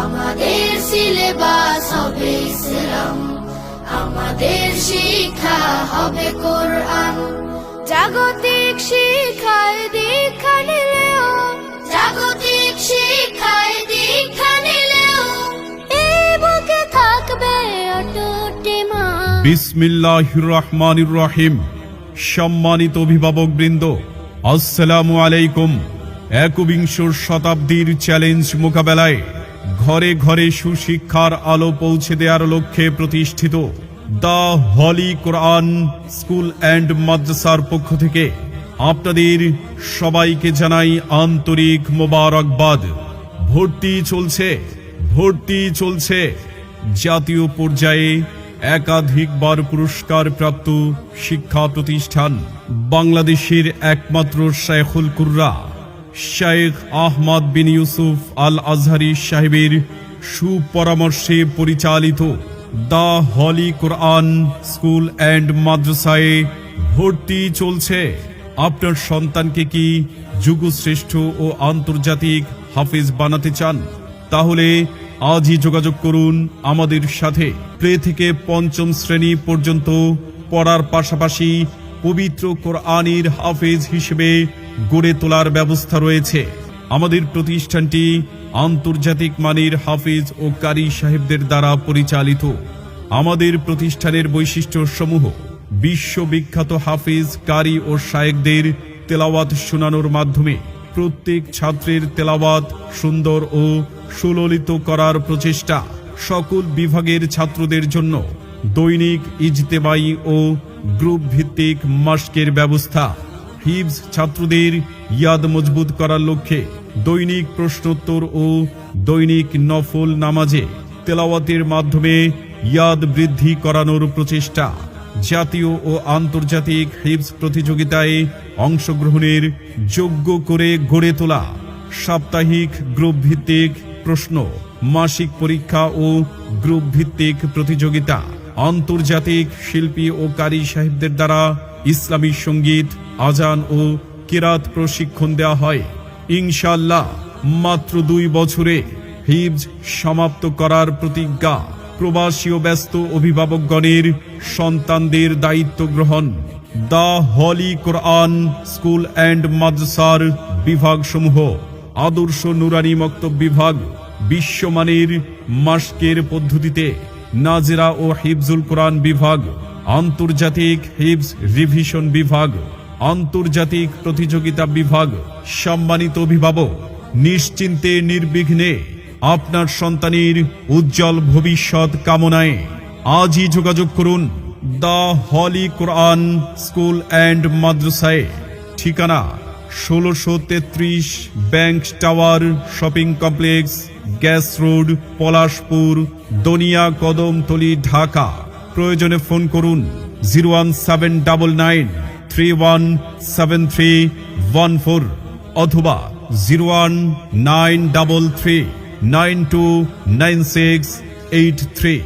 আমাদের সিলেবাস হবে ইসলাম, আমাদের শিক্ষা হবে কোরআন। জাগতিক শিক্ষায় দীক্ষা নিলেও, জাগতিক শিক্ষায় দীক্ষা নিলেও এই বুকে থাকবে অটুট ঈমান। বিসমিল্লাহির রহমানির রহিম। সম্মানিত অভিভাবকবৃন্দ, আসসালামু আলাইকুম। একবিংশ শতাব্দীর চ্যালেঞ্জ মোকাবেলায় ঘরে ঘরে সুশিক্ষার আলো পৌঁছে দেওয়ার লক্ষ্যে প্রতিষ্ঠিত the holy Quran school and মাদ্রাসার পক্ষ থেকে আপনাদের সবাইকে জানাই আন্তরিক মোবারকবাদ। ভর্তি চলছে। জাতীয় পর্যায়ে একাধিকবার পুরস্কার প্রাপ্ত শিক্ষা প্রতিষ্ঠান বাংলাদেশের একমাত্র শাইখুল কুররা শেখ আহমদ বিন ইউসুফ আল আজহারি সাহেবের সুপরামর্শে পরিচালিত the holy Quran school and মাদ্রাসায় ভর্তি চলছে। আপনার সন্তানকে কি যুগশ্রেষ্ঠ ও আন্তর্জাতিক হাফেজ বানাতে চান? তাহলে আজই যোগাযোগ করুন আমাদের সাথে। প্লে থেকে পঞ্চম শ্রেণী পর্যন্ত পড়ার পাশাপাশি পবিত্র কোরআনের হাফেজ হিসেবে গড়ে তোলার ব্যবস্থা রয়েছে। আমাদের প্রতিষ্ঠানটি আন্তর্জাতিক মানের হাফেজ ও কারি সাহেবদের দ্বারা পরিচালিত। আমাদের প্রতিষ্ঠানের বৈশিষ্ট্য সমূহ: বিশ্ববিখ্যাত হাফেজ, কারি ও শায়েখদের তেলাওয়াত শোনানোর মাধ্যমে প্রত্যেক ছাত্রের তেলাওয়াত সুন্দর ও সুললিত করার প্রচেষ্টা। সকল বিভাগের ছাত্রদের জন্য দৈনিক ইজতেমাই ও গ্রুপ ভিত্তিক মাস্কের ব্যবস্থা। হিফজ ছাত্রদের ইয়াদ মজবুত করার লক্ষ্যে দৈনিক প্রশ্নোত্তর ও দৈনিক নফল নামাজে তেলাওয়াতের মাধ্যমে ইয়াদ বৃদ্ধি করানোর প্রচেষ্টা। জাতীয় ও আন্তর্জাতিক হিফজ প্রতিযোগিতায় অংশগ্রহণের যোগ্য করে গড়ে তোলা। সাপ্তাহিক গ্রুপ ভিত্তিক প্রশ্ন, মাসিক পরীক্ষা ও গ্রুপ ভিত্তিক প্রতিযোগিতা। আন্তর্জাতিক শিল্পী ও কারি সাহেবদের দ্বারা ইসলামী সঙ্গীত, আজান ও কিরাত প্রশিক্ষণ দেওয়া হয়। ইনশাআল্লাহ মাত্র 2 বছরে হিফজ সমাপ্ত করার প্রতিজ্ঞা। প্রবাসী ও ব্যস্ত অভিভাবকগণের সন্তানদের দায়িত্ব গ্রহণ। The holy Quran school and মাদ্রাসার বিভাগসমূহ: আদর্শ নুরানি মক্তব বিভাগ, বিশ্বমানের মাস্কের পদ্ধতিতে নাজেরা ও হিফজুল কোরআন বিভাগ, আন্তর্জাতিক হিফজ রিভিশন বিভাগ, আন্তর্জাতিক প্রতিযোগিতা বিভাগ। সম্মানিত অভিভাবক, নিশ্চিন্তে নির্বিঘ্নে আপনার সন্তানের উজ্জ্বল ভবিষ্যৎ কামনায় আজই যোগাযোগ করুন the holy Quran school and মাদ্রাসায়। ঠিকানা: 1633 bank tower shopping complex, gas road, Palashpur, Donia Kadamtali, Dhaka. প্রয়োজনে ফোন করুন 01799 317314 অথবা 01933 929683।